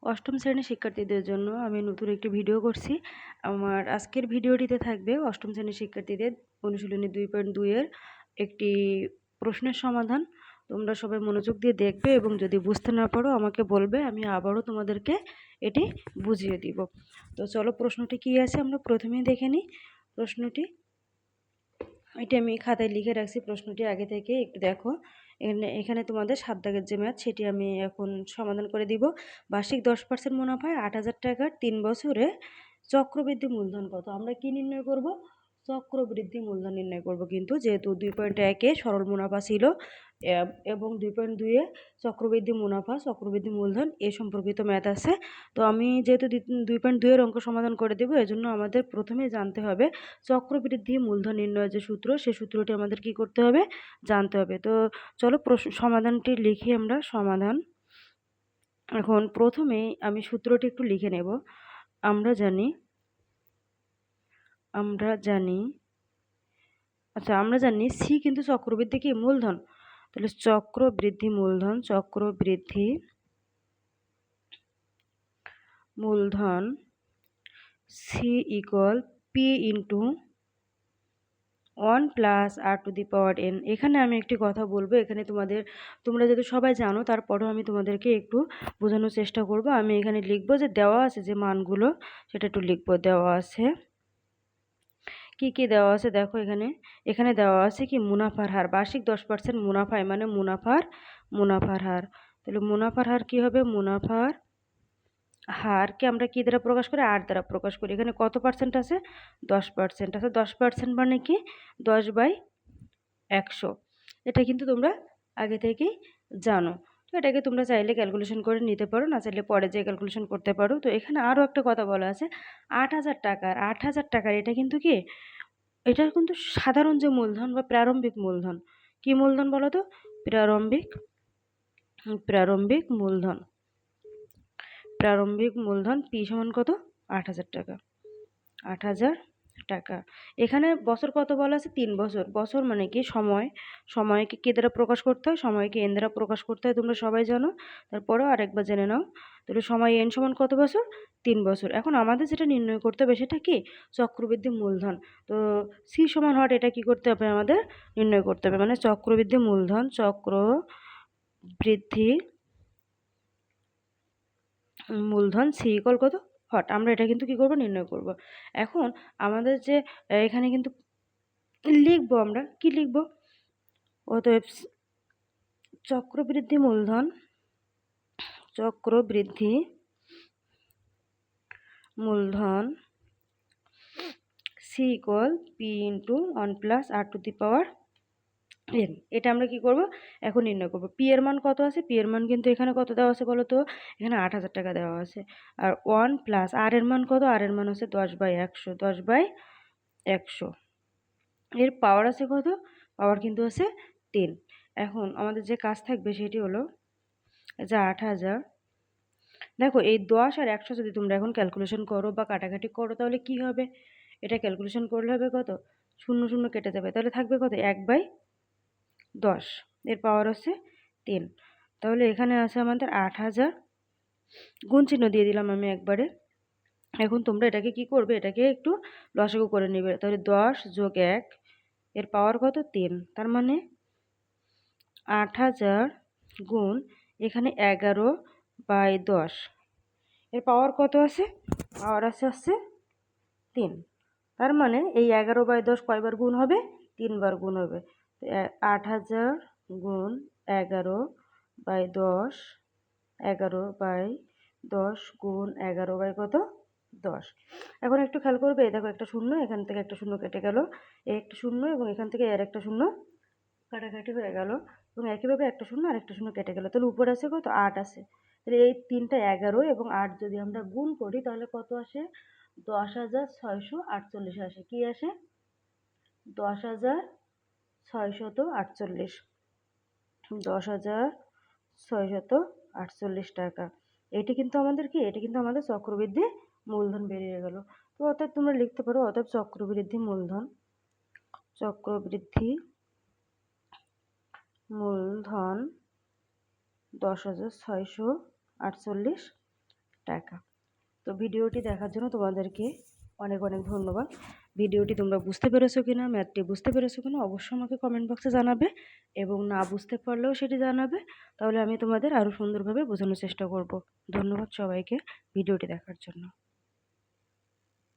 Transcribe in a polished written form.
অষ্টম শ্রেণীর শিক্ষার্থীদের জন্য আমি নতুন একটি ভিডিও করছি। আমার আজকের ভিডিওটিতে থাকবে অষ্টম শ্রেণীর শিক্ষার্থীদের অনুশীলনী 2.2 এর একটি প্রশ্নের সমাধান। তোমরা সবাই মনোযোগ দিয়ে দেখবে এবং যদি বুঝতে না পারো আমাকে বলবে, আমি আবারও তোমাদেরকে এটি বুঝিয়ে দিব। তো চলো প্রশ্নটি কী আছে আমরা প্রথমেই দেখে নিই। প্রশ্নটি এটি আমি খাতায় লিখে রাখছি, প্রশ্নটি আগে থেকে একটু দেখো। এখানে তোমাদের 7 দাগের যে ম্যাথ সেটি আমি এখন সমাধান করে দিব। বার্ষিক 10% মুনাফায় 8,000 টাকার 3 বছরে চক্রবৃদ্ধি মূলধন কত? আমরা কি নির্ণয় করব? চক্রবৃদ্ধি মূলধন নির্ণয় করব। কিন্তু যেহেতু 2.1-এ সরল মুনাফা ছিল এবং 2.2-এ চক্রবৃদ্ধি মুনাফা, চক্রবৃদ্ধি মূলধন এ সম্পর্কিত ম্যাথ আছে। তো আমি যেহেতু 2.2-এর অঙ্ক সমাধান করে দেব, এজন্য আমাদের প্রথমে জানতে হবে চক্রবৃদ্ধি মূলধন নির্ণয়ের যে সূত্র, সেই সূত্রটি আমাদের কি করতে হবে? জানতে হবে। তো চলো সমাধানটি লিখি আমরা। সমাধান এখন প্রথমেই আমি সূত্রটি একটু লিখে নেব। আমরা জানি সি কিন্তু চক্রবৃদ্ধি কি? মূলধন। তাহলে চক্রবৃদ্ধি মূলধন C equal P into 1 + r⁴n। এখানে আমি একটি কথা বলবো, এখানে তোমরা যদি সবাই জানো, তারপরেও আমি তোমাদেরকে একটু বোঝানোর চেষ্টা করব। আমি এখানে লিখবো যে দেওয়া আছে যে মানগুলো, সেটা একটু লিখবো। দেওয়া আছে কি দেওয়া আছে দেখো। এখানে দেওয়া আছে কি? মুনাফার হার। বার্ষিক 10% মুনাফায় মানে মুনাফার হার। তাহলে মুনাফার হার কি হবে? মুনাফার হারকে আমরা কি দ্বারা প্রকাশ করি? 8 দ্বারা প্রকাশ করি। এখানে কত পার্সেন্ট আছে? 10% আছে। 10% মানে কি? 10/100। এটা কিন্তু তোমরা আগে থেকেই জানো। তো এটাকে তোমরা চাইলে ক্যালকুলেশন করে নিতে পারো, না চাইলে পরে যেয়ে ক্যালকুলেশন করতে পারো। তো এখানে আরও একটা কথা বলা আছে, 8,000 টাকার এটা কিন্তু কি? এটা কিন্তু সাধারণ যে মূলধন বা প্রারম্ভিক মূলধন। কি মূলধন বলো তো? প্রারম্ভিক মূলধন পি সমান কত? 8,000 টাকা। 8,000 টাকা। এখানে বছর কত বলা আছে? 3 বছর। বছর মানে কি? সময়কে কে দ্বারা প্রকাশ করতে হয়? সময়কে এন দ্বারা প্রকাশ করতে হয়, তোমরা সবাই জানো। তারপরেও আরেকবার জেনে নাও। তাহলে সময় এন সমান কত বছর? 3 বছর। এখন আমাদের যেটা নির্ণয় করতে হবে সেটা কি? চক্রবৃদ্ধি মূলধন। তো সি সমান হট, এটা কি করতে হবে? আমাদের নির্ণয় করতে হবে। মানে চক্রবৃদ্ধি মূলধন, মূলধন সি ইকুয়াল কত? হট। আমরা এটা কিন্তু কি করব? নির্ণয় করব। এখন আমাদের যে এখানে কিন্তু লিখবো, আমরা কি লিখব? অতএব চক্রবৃদ্ধি মূলধন C equal P into 1 + r⁴n। এটা আমরা কি করব? এখন নির্ণয় করব। পি এর মান কত আছে? পি এর মান কিন্তু এখানে কত দেওয়া আছে বলো তো? এখানে 8,000 টাকা দেওয়া আছে। আর 1 + আর এর মান কত? আর এর মান হচ্ছে 10/100। 10/100 এর পাওয়ার আছে কত? পাওয়ার কিন্তু আছে 10। এখন আমাদের যে কাজ থাকবে সেটি হলো যে 8,000, দেখো এই 10 আর 100 যদি তোমরা এখন ক্যালকুলেশন করো বা কাটাকাটি করো, তাহলে কি হবে? এটা ক্যালকুলেশন করলে হবে কত? 0 0 কেটে যাবে। তাহলে থাকবে কত? 1/10। এর পাওয়ার হচ্ছে 10। তাহলে এখানে আছে আমাদের 8,000। গুণ চিহ্ন দিয়ে দিলাম আমি একবারে। এখন তোমরা এটাকে কি করবে? এটাকে একটু লসাগু করে নেবে। তাহলে 10 + 1 এর পাওয়ার কত? 10। তার মানে 8,000 গুণ এখানে 11/10 এর পাওয়ার কত আছে? পাওয়ার আছে 3। তার মানে এই 11/10 কয়বার গুণ হবে? 3 বার গুণ হবে। 8,000 গুণ 11/10, 11/10 গুণ 11/কত? 10। এখন একটু খেয়াল করবে, দেখো একটা শূন্য, এখান থেকে একটা শূন্য কেটে গেল, এই একটা শূন্য এবং এখান থেকে আর একটা শূন্য কাটাকাটি হয়ে গেল, এবং একইভাবে একটা শূন্য আর একটা শূন্য কেটে গেল। তাহলে উপরে আছে কত? 8 আছে। তাহলে এই 3টা 11 এবং 8 যদি আমরা গুণ করি তাহলে কত আসে? 10,648 আসে। কি আসে? 10,648। 10,648 টাকা। এটি কিন্তু আমাদের কি? এটি কিন্তু আমাদের চক্রবৃদ্ধি মূলধন বেরিয়ে গেল। তো অর্থাৎ তোমরা লিখতে পারো, অর্থাৎ চক্রবৃদ্ধি মূলধন 10,648 টাকা। তো ভিডিওটি দেখার জন্য তোমাদেরকে অনেক অনেক ধন্যবাদ। ভিডিওটি তোমরা বুঝতে পেরেছো কিনা, ম্যাথটি বুঝতে পেরেছো কিনা অবশ্যই আমাকে কমেন্ট বক্সে জানাবে, এবং না বুঝতে পারলেও সেটি জানাবে, তাহলে আমি তোমাদের আরও সুন্দরভাবে বোঝানোর চেষ্টা করব। ধন্যবাদ সবাইকে ভিডিওটি দেখার জন্য।